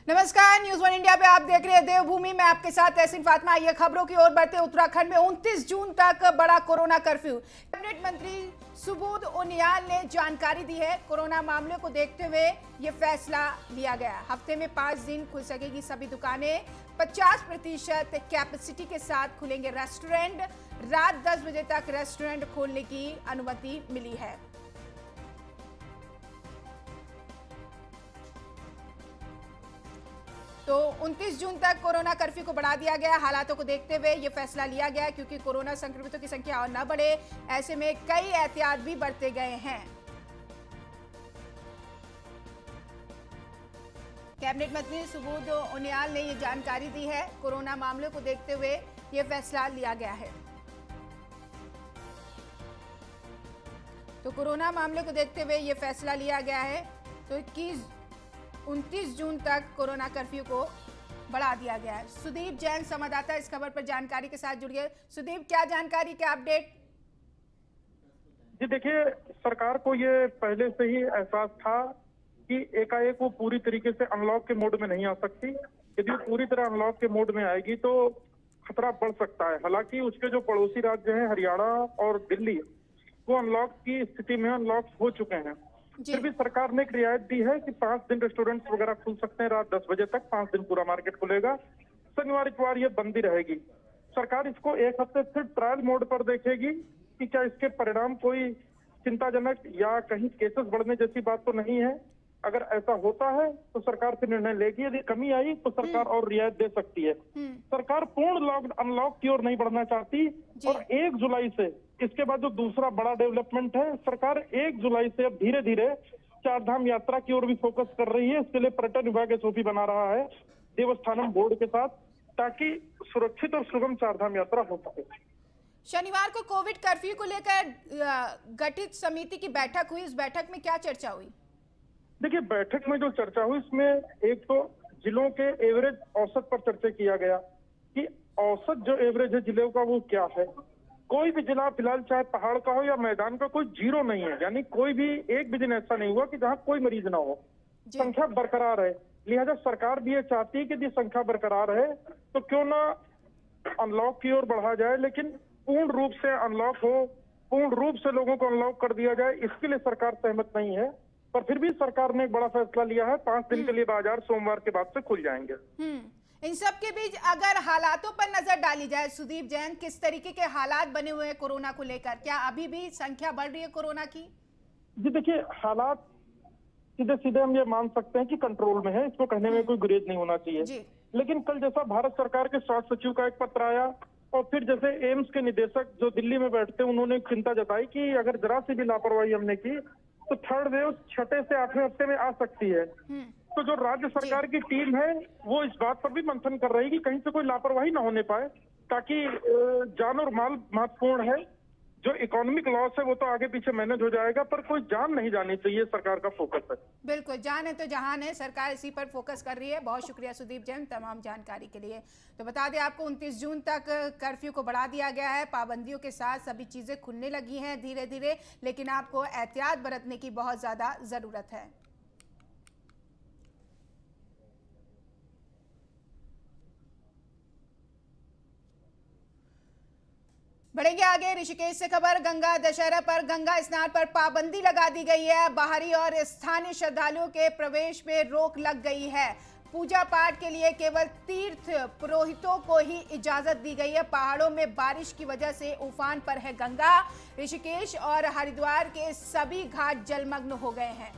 नमस्कार, news one India पे आप देख रहे हैं देवभूमि में आपके साथ तहसीन फातिमा। ये खबरों की ओर बढ़ते। उत्तराखंड में 29 जून तक बड़ा कोरोना कर्फ्यू। कैबिनेट मंत्री सुबोध उनियाल ने जानकारी दी है। कोरोना मामले को देखते हुए ये फैसला लिया गया। हफ्ते में 5 दिन खुल सकेगी सभी दुकानें। 50% कैपेसिटी के साथ खुलेंगे रेस्टोरेंट। रात 10 बजे तक रेस्टोरेंट खोलने की अनुमति मिली है। तो 29 जून तक कोरोना कर्फ्यू को बढ़ा दिया गया। हालातों को देखते हुए यह फैसला लिया गया क्योंकि कोरोना संक्रमितों की संख्या और न बढ़े, ऐसे में कई एहतियात भी बरते गए हैं। कैबिनेट मंत्री सुबोध उनियाल ने यह जानकारी दी है। कोरोना मामले को देखते हुए यह फैसला लिया गया है। तो कोरोना मामले को देखते हुए यह फैसला लिया गया है। तो 29 जून तक कोरोना कर्फ्यू को बढ़ा दिया गया है। सुदीप जैन संवाददाता इस खबर पर जानकारी के साथ जुड़ गए। सुदीप, क्या जानकारी, क्या अपडेट? जी देखिए, सरकार को ये पहले से ही एहसास था कि एकाएक वो पूरी तरीके से अनलॉक के मोड में नहीं आ सकती। यदि वो पूरी तरह अनलॉक के मोड में आएगी तो खतरा बढ़ सकता है। हालांकि उसके जो पड़ोसी राज्य हैं हरियाणा और दिल्ली, वो अनलॉक की स्थिति में अनलॉक हो चुके हैं। फिर भी सरकार ने एक रियायत दी है कि 5 दिन रेस्टोरेंट्स वगैरह खुल सकते हैं रात 10 बजे तक। 5 दिन पूरा मार्केट खुलेगा। शनिवार इतवार ये बंदी रहेगी। सरकार इसको एक हफ्ते फिर ट्रायल मोड पर देखेगी कि क्या इसके परिणाम कोई चिंताजनक या कहीं केसेस बढ़ने जैसी बात तो नहीं है। अगर ऐसा होता है तो सरकार फिर निर्णय लेगी। यदि कमी आई तो सरकार और रियायत दे सकती है। सरकार पूर्ण अनलॉक की ओर नहीं बढ़ना चाहती। और 1 जुलाई से इसके बाद जो दूसरा बड़ा डेवलपमेंट है, सरकार 1 जुलाई से अब धीरे धीरे चारधाम यात्रा की ओर भी फोकस कर रही है। इसके लिए पर्यटन विभाग एसओपी बना रहा है देवस्थानम बोर्ड के साथ, ताकि सुरक्षित और सुगम चारधाम यात्रा हो सके। शनिवार को कोविड कर्फ्यू को लेकर गठित समिति की बैठक हुई। इस बैठक में क्या चर्चा हुई? देखिए, बैठक में जो चर्चा हुई इसमें एक तो जिलों के एवरेज औसत पर चर्चा किया गया कि औसत जो एवरेज है जिलों का वो क्या है। कोई भी जिला फिलहाल चाहे पहाड़ का हो या मैदान का, कोई जीरो नहीं है। यानी कोई भी एक भी दिन ऐसा नहीं हुआ कि जहां कोई मरीज ना हो। संख्या बरकरार है। लिहाजा सरकार भी ये चाहती है कि यदि संख्या बरकरार है तो क्यों ना अनलॉक की ओर बढ़ा जाए, लेकिन पूर्ण रूप से अनलॉक हो, पूर्ण रूप से लोगों को अनलॉक कर दिया जाए, इसके लिए सरकार सहमत नहीं है। पर फिर भी सरकार ने एक बड़ा फैसला लिया है। 5 दिन के लिए बाजार सोमवार के बाद से खुल जाएंगे। इन सब के बीच अगर हालातों पर नजर डाली जाए, सुदीप जैन, किस तरीके के हालात बने हुए हैं कोरोना को लेकर? क्या अभी भी संख्या बढ़ रही है कोरोना की? जी देखिए, हालात सीधे सीधे हम ये मान सकते हैं कि कंट्रोल में है। इसको कहने में कोई गुरेज नहीं होना चाहिए। लेकिन कल जैसा भारत सरकार के स्वास्थ्य सचिव का एक पत्र आया और फिर जैसे एम्स के निदेशक जो दिल्ली में बैठते हैं, उन्होंने चिंता जताई कि अगर जरा सी भी लापरवाही हमने की तो थर्ड वेव 6 से 8वें हफ्ते में आ सकती है। तो जो राज्य सरकार की टीम है वो इस बात पर भी मंथन कर रही है कि कहीं से कोई लापरवाही ना होने पाए, ताकि जान और माल महत्वपूर्ण है। जो इकोनॉमिक लॉस है वो तो आगे पीछे मैनेज हो जाएगा, पर कोई जान नहीं जानी चाहिए। सरकार का फोकस है। बिल्कुल, जान है तो जहान है। सरकार इसी पर फोकस कर रही है। बहुत शुक्रिया सुदीप जैन तमाम जानकारी के लिए। तो बता दें आपको 29 जून तक कर्फ्यू को बढ़ा दिया गया है। पाबंदियों के साथ सभी चीजें खुलने लगी हैं धीरे धीरे, लेकिन आपको एहतियात बरतने की बहुत ज्यादा जरूरत है। बढ़ेंगे आगे। ऋषिकेश से खबर। गंगा दशहरा पर गंगा स्नान पर पाबंदी लगा दी गई है। बाहरी और स्थानीय श्रद्धालुओं के प्रवेश में रोक लग गई है। पूजा पाठ के लिए केवल तीर्थ पुरोहितों को ही इजाजत दी गई है। पहाड़ों में बारिश की वजह से उफान पर है गंगा। ऋषिकेश और हरिद्वार के सभी घाट जलमग्न हो गए हैं।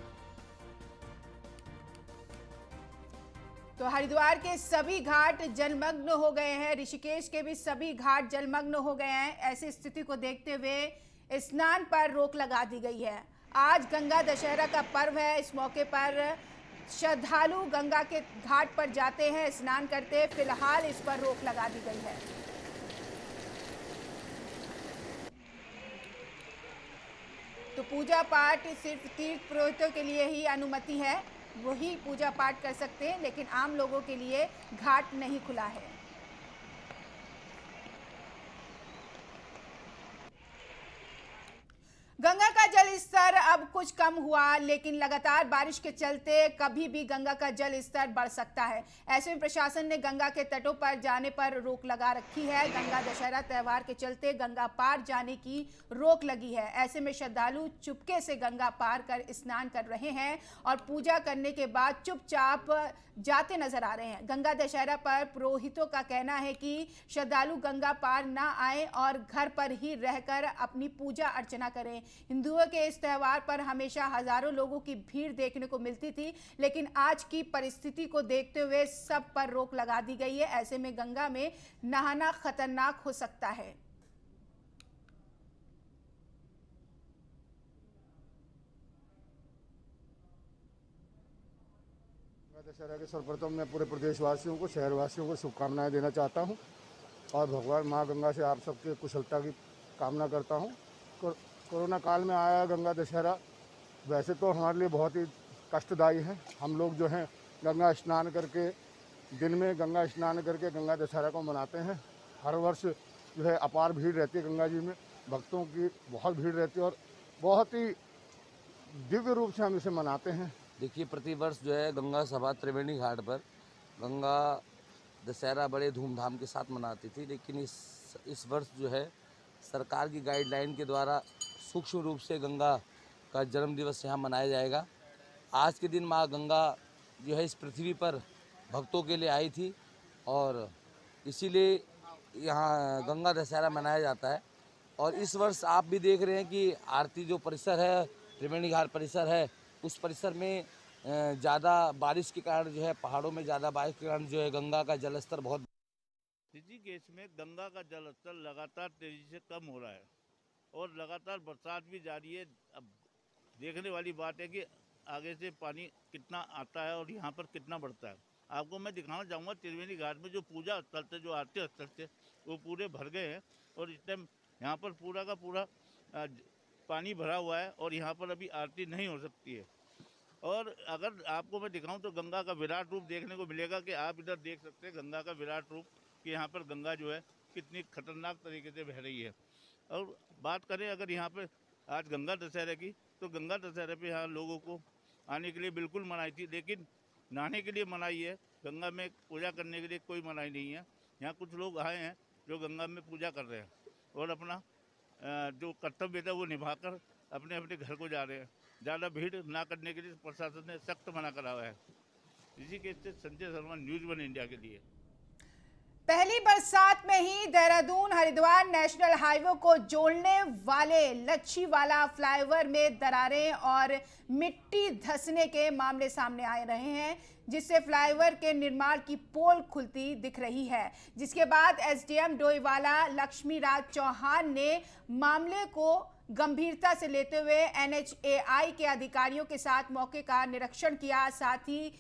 तो हरिद्वार के सभी घाट जलमग्न हो गए हैं। ऋषिकेश के भी सभी घाट जलमग्न हो गए हैं। ऐसी स्थिति को देखते हुए स्नान पर रोक लगा दी गई है। आज गंगा दशहरा का पर्व है। इस मौके पर श्रद्धालु गंगा के घाट पर जाते हैं, स्नान करते हैं। फिलहाल इस पर रोक लगा दी गई है। तो पूजा पाठ सिर्फ तीर्थ पुरोहितों के लिए ही अनुमति है, वही पूजा पाठ कर सकते हैं, लेकिन आम लोगों के लिए घाट नहीं खुला है। गंगा का जल स्तर अब कुछ कम हुआ, लेकिन लगातार बारिश के चलते कभी भी गंगा का जल स्तर बढ़ सकता है। ऐसे में प्रशासन ने गंगा के तटों पर जाने पर रोक लगा रखी है। गंगा दशहरा त्योहार के चलते गंगा पार जाने की रोक लगी है। ऐसे में श्रद्धालु चुपके से गंगा पार कर स्नान कर रहे हैं और पूजा करने के बाद चुपचाप जाते नजर आ रहे हैं। गंगा दशहरा पर पुरोहितों का कहना है कि श्रद्धालु गंगा पार ना आए और घर पर ही रहकर अपनी पूजा अर्चना करें। हिंदुओं के इस त्यौहार पर हमेशा हजारों लोगों की भीड़ देखने को मिलती थी, लेकिन आज की परिस्थिति को देखते हुए सब पर रोक लगा दी गई है। ऐसे में गंगा में नहाना खतरनाक हो सकता है। दशहरा के सर्वप्रथम मैं पूरे प्रदेशवासियों को, शहरवासियों को शुभकामनाएं देना चाहता हूं और भगवान मां गंगा से आप सबके कुशलता की कामना करता हूं। कोरोना काल में आया गंगा दशहरा वैसे तो हमारे लिए बहुत ही कष्टदायी है। हम लोग जो हैं गंगा स्नान करके, दिन में गंगा स्नान करके गंगा दशहरा को मनाते हैं। हर वर्ष जो है अपार भीड़ रहती है गंगा जी में, भक्तों की बहुत भीड़ रहती है और बहुत ही दिव्य रूप से हम इसे मनाते हैं। देखिए, प्रतिवर्ष जो है गंगा सभा त्रिवेणी घाट पर गंगा दशहरा बड़े धूमधाम के साथ मनाती थी, लेकिन इस वर्ष जो है सरकार की गाइडलाइन के द्वारा सूक्ष्म रूप से गंगा का जन्म दिवस यहाँ मनाया जाएगा। आज के दिन माँ गंगा जो है इस पृथ्वी पर भक्तों के लिए आई थी और इसीलिए यहाँ गंगा दशहरा मनाया जाता है। और इस वर्ष आप भी देख रहे हैं कि आरती जो परिसर है, त्रिवेणी घाट परिसर है, उस परिसर में ज़्यादा बारिश के कारण जो है, पहाड़ों में ज़्यादा बारिश के कारण जो है गंगा का जलस्तर बहुत ऋषिकेश में गंगा का जलस्तर लगातार तेजी से कम हो रहा है और लगातार बरसात भी जारी है। अब देखने वाली बात है कि आगे से पानी कितना आता है और यहाँ पर कितना बढ़ता है। आपको मैं दिखाना चाहूँगा त्रिवेणी घाट में जो पूजा स्थल थे, जो आरती स्थल थे, वो पूरे भर गए हैं और इस टाइम यहाँ पर पूरा का पूरा पानी भरा हुआ है और यहाँ पर अभी आरती नहीं हो सकती है। और अगर आपको मैं दिखाऊं तो गंगा का विराट रूप देखने को मिलेगा कि आप इधर देख सकते हैं गंगा का विराट रूप कि यहाँ पर गंगा जो है कितनी खतरनाक तरीके से बह रही है। और बात करें अगर यहाँ पर आज गंगा दशहरे की, तो गंगा दशहरे पे यहाँ लोगों को आने के लिए बिल्कुल मनाही थी, लेकिन नहाने के लिए मनाही है। गंगा में पूजा करने के लिए कोई मनाही नहीं है। यहाँ कुछ लोग आए हैं जो गंगा में पूजा कर रहे हैं और अपना जो कर्तव्य था वो निभाकर अपने अपने घर को जा रहे हैं। ज़्यादा भीड़ ना करने के लिए प्रशासन ने सख्त मना करा हुआ है। ऋषिकेश से संजय शर्मा, न्यूज़ 1 इंडिया के लिए। पहली बरसात में ही देहरादून हरिद्वार नेशनल हाईवे को जोड़ने वाले लच्छीवाला फ्लाईओवर में दरारें और मिट्टी धंसने के मामले सामने आ रहे हैं, जिससे फ्लाईओवर के निर्माण की पोल खुलती दिख रही है। जिसके बाद एसडीएम डोईवाला लक्ष्मीराज चौहान ने मामले को गंभीरता से लेते हुए एनएचएआई के अधिकारियों के साथ मौके का निरीक्षण किया। साथ ही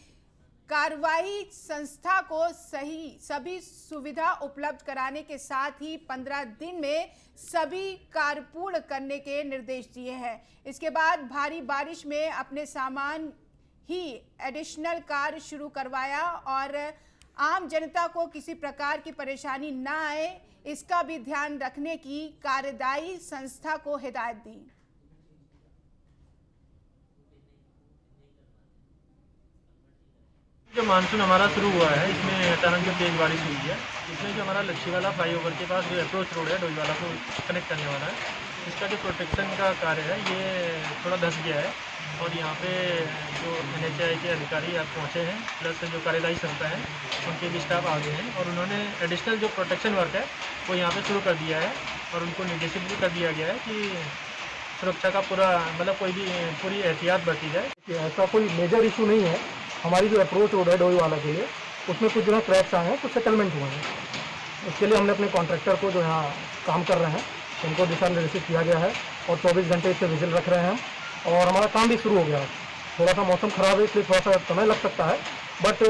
कार्रवाई संस्था को सभी सुविधा उपलब्ध कराने के साथ ही 15 दिन में सभी कार्य पूर्ण करने के निर्देश दिए हैं। इसके बाद भारी बारिश में अपने सामान ही एडिशनल कार्य शुरू करवाया और आम जनता को किसी प्रकार की परेशानी न आए, इसका भी ध्यान रखने की कार्यदायी संस्था को हिदायत दी। जो मानसून हमारा शुरू हुआ है, इसमें अचानक जो तेज बारिश हुई है, इसमें जो हमारा लच्छीवाला फ्लाईओवर के पास जो अप्रोच रोड है डोईवाला को कनेक्ट करने वाला है, इसका जो प्रोटेक्शन का कार्य है ये थोड़ा धंस गया है। और यहाँ पे जो एनएचएआई के अधिकारी आप पहुँचे हैं, प्लस जो कार्यदायी संस्था है उनके भी स्टाफ आ गए हैं और उन्होंने एडिशनल जो प्रोटेक्शन वर्क है वो यहाँ पे शुरू कर दिया है और उनको निर्देशित भी कर दिया गया है कि सुरक्षा का पूरा पूरी एहतियात बरती जाए। ऐसा कोई मेजर इशू नहीं है। हमारी जो अप्रोच रोड है डोईवाला के लिए, उसमें कुछ जगह क्रैक्स आए हैं, कुछ सेटलमेंट हुए हैं। उसके लिए हमने अपने कॉन्ट्रैक्टर को जो यहाँ काम कर रहे हैं उनको दिशा निर्देशित किया गया है और 24 घंटे इस पर विजिल रख रहे हैं और हमारा काम भी शुरू हो गया है। थोड़ा सा मौसम खराब है इसलिए थोड़ा सा समय लग सकता है, but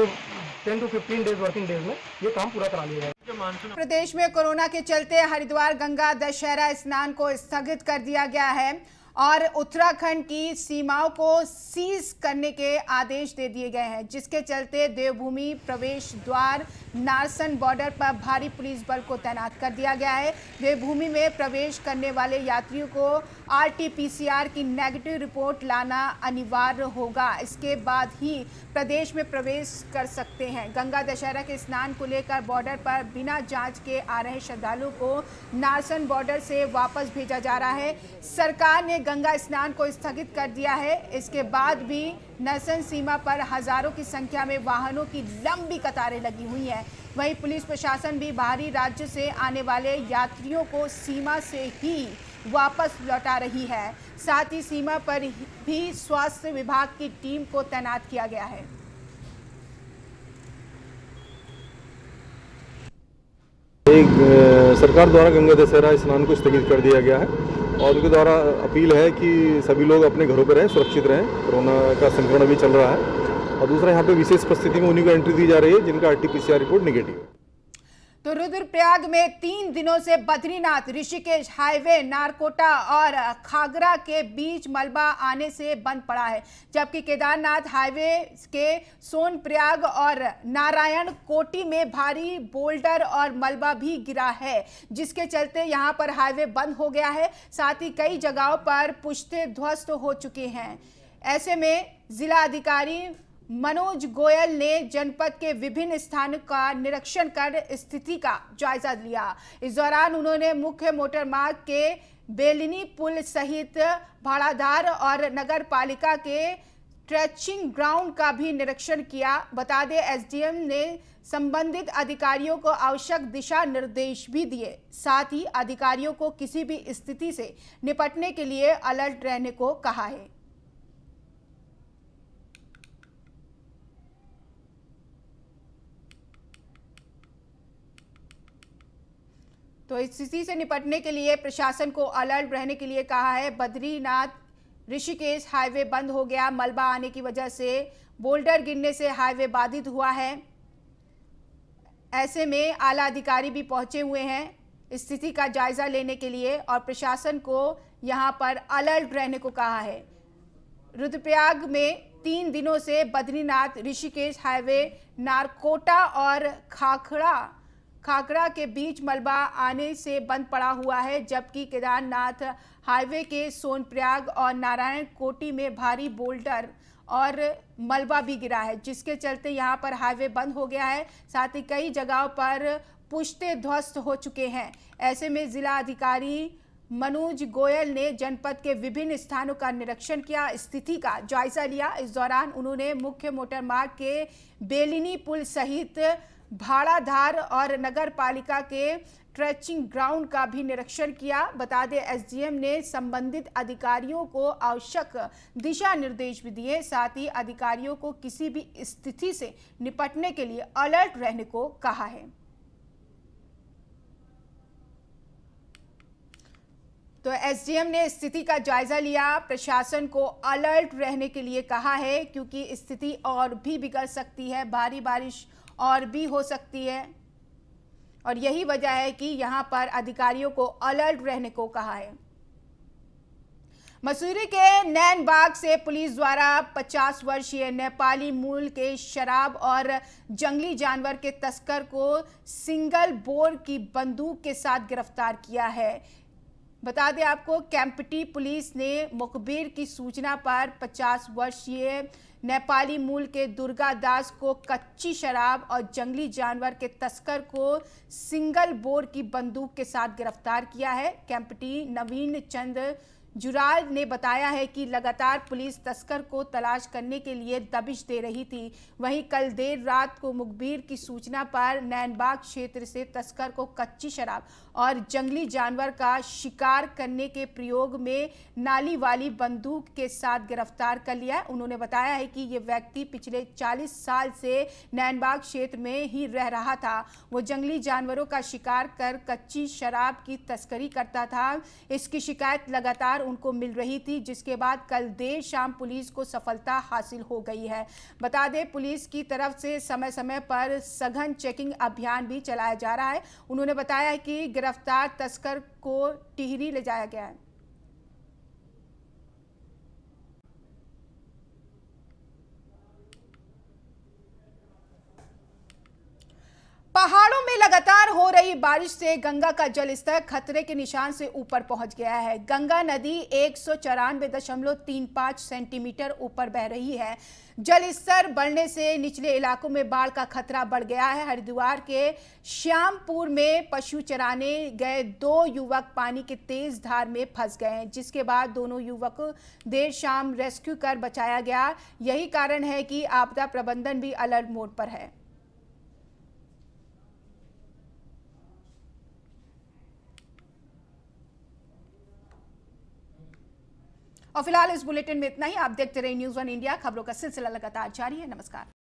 10 to 15 days working days में ये काम पूरा करा लिया जाएगा। प्रदेश में कोरोना के चलते हरिद्वार गंगा दशहरा स्नान को स्थगित कर दिया गया है और उत्तराखंड की सीमाओं को सीज करने के आदेश दे दिए गए हैं, जिसके चलते देवभूमि प्रवेश द्वार नारसन बॉर्डर पर भारी पुलिस बल को तैनात कर दिया गया है। देवभूमि में प्रवेश करने वाले यात्रियों को RT-PCR की नेगेटिव रिपोर्ट लाना अनिवार्य होगा। इसके बाद ही प्रदेश में प्रवेश कर सकते हैं। गंगा दशहरा के स्नान को लेकर बॉर्डर पर बिना जांच के आ रहे श्रद्धालुओं को नारसन बॉर्डर से वापस भेजा जा रहा है। सरकार ने गंगा स्नान को स्थगित कर दिया है। इसके बाद भी नारसन सीमा पर हजारों की संख्या में वाहनों की लंबी कतारें लगी हुई हैं। वहीं पुलिस प्रशासन भी बाहरी राज्य से आने वाले यात्रियों को सीमा से ही वापस लौटा रही है। साथ ही सीमा पर भी स्वास्थ्य विभाग की टीम को तैनात किया गया है। सरकार द्वारा गंगा दशहरा स्नान को स्थगित कर दिया गया है और उनके द्वारा अपील है कि सभी लोग अपने घरों पर रहें, सुरक्षित रहें। कोरोना का संक्रमण अभी चल रहा है। और दूसरा, यहाँ पे विशेष परिस्थिति में उन्हीं को एंट्री दी जा रही है जिनका RT-PCR रिपोर्ट निगेटिव है। तो रुद्रप्रयाग में 3 दिनों से बद्रीनाथ ऋषिकेश हाईवे नारकोटा और खागरा के बीच मलबा आने से बंद पड़ा है, जबकि केदारनाथ हाईवे के सोनप्रयाग और नारायण कोटी में भारी बोल्डर और मलबा भी गिरा है, जिसके चलते यहां पर हाईवे बंद हो गया है। साथ ही कई जगहों पर पुश्ते ध्वस्त हो चुके हैं। ऐसे में जिला अधिकारी मनोज गोयल ने जनपद के विभिन्न स्थानों का निरीक्षण कर स्थिति का जायजा लिया। इस दौरान उन्होंने मुख्य मोटर मार्ग के बेलिनी पुल सहित भाड़ाधार और नगर पालिका के ट्रेचिंग ग्राउंड का भी निरीक्षण किया। बता दें, SDM ने संबंधित अधिकारियों को आवश्यक दिशा निर्देश भी दिए। साथ ही अधिकारियों को किसी भी स्थिति से निपटने के लिए अलर्ट रहने को कहा है। तो इस स्थिति से निपटने के लिए प्रशासन को अलर्ट रहने के लिए कहा है। बद्रीनाथ ऋषिकेश हाईवे बंद हो गया। मलबा आने की वजह से बोल्डर गिरने से हाईवे बाधित हुआ है। ऐसे में आला अधिकारी भी पहुंचे हुए हैं स्थिति का जायजा लेने के लिए और प्रशासन को यहां पर अलर्ट रहने को कहा है। रुद्रप्रयाग में 3 दिनों से बद्रीनाथ ऋषिकेश हाईवे नारकोटा और खागरा के बीच मलबा आने से बंद पड़ा हुआ है, जबकि केदारनाथ हाईवे के सोनप्रयाग और नारायण कोटी में भारी बोल्डर और मलबा भी गिरा है, जिसके चलते यहां पर हाईवे बंद हो गया है। साथ ही कई जगहों पर पुश्ते ध्वस्त हो चुके हैं। ऐसे में जिला अधिकारी मनोज गोयल ने जनपद के विभिन्न स्थानों का निरीक्षण किया, स्थिति का जायजा लिया। इस दौरान उन्होंने मुख्य मोटर मार्ग के बेलिनी पुल सहित भाड़ाधार और नगर पालिका के ट्रेचिंग ग्राउंड का भी निरीक्षण किया। बता दें, SDM ने संबंधित अधिकारियों को आवश्यक दिशा निर्देश भी दिए। साथ ही अधिकारियों को किसी भी स्थिति से निपटने के लिए अलर्ट रहने को कहा है। तो SDM ने स्थिति का जायजा लिया, प्रशासन को अलर्ट रहने के लिए कहा है, क्योंकि स्थिति और भी बिगड़ सकती है, भारी बारिश और भी हो सकती है और यही वजह है कि यहां पर अधिकारियों को अलर्ट रहने को कहा है। मसूरी के नैनबाग से पुलिस द्वारा 50 वर्षीय नेपाली मूल के शराब और जंगली जानवर के तस्कर को सिंगल बोर की बंदूक के साथ गिरफ्तार किया है। बता दें आपको, कैंपटी पुलिस ने मुखबिर की सूचना पर 50 वर्षीय नेपाली मूल के दुर्गा दास को कच्ची शराब और जंगली जानवर के तस्कर को सिंगल बोर की बंदूक के साथ गिरफ्तार किया है। कैंपटी नवीन चंद जुराल ने बताया है कि लगातार पुलिस तस्कर को तलाश करने के लिए दबिश दे रही थी। वहीं कल देर रात को मुखबिर की सूचना पर नैनबाग क्षेत्र से तस्कर को कच्ची शराब और जंगली जानवर का शिकार करने के प्रयोग में नाली वाली बंदूक के साथ गिरफ्तार कर लिया। उन्होंने बताया है कि ये व्यक्ति पिछले 40 साल से नैनबाग क्षेत्र में ही रह रहा था। वो जंगली जानवरों का शिकार कर कच्ची शराब की तस्करी करता था। इसकी शिकायत लगातार उनको मिल रही थी, जिसके बाद कल देर शाम पुलिस को सफलता हासिल हो गई है। बता दें, पुलिस की तरफ से समय समय पर सघन चेकिंग अभियान भी चलाया जा रहा है। उन्होंने बताया कि गिरफ्तार तस्कर को टिहरी ले जाया गया है। लगातार हो रही बारिश से गंगा का जलस्तर खतरे के निशान से ऊपर पहुंच गया है। गंगा नदी 194.35 सेंटीमीटर ऊपर बह रही है। जलस्तर बढ़ने से निचले इलाकों में बाढ़ का खतरा बढ़ गया है। हरिद्वार के श्यामपुर में पशु चराने गए 2 युवक पानी की तेज धार में फंस गए हैं, जिसके बाद दोनों युवक देर शाम रेस्क्यू कर बचाया गया। यही कारण है कि आपदा प्रबंधन भी अलर्ट मोड पर है। और फिलहाल इस बुलेटिन में इतना ही। आप देखते रहिए न्यूज़ 1 इंडिया। खबरों का सिलसिला लगातार जारी है। नमस्कार।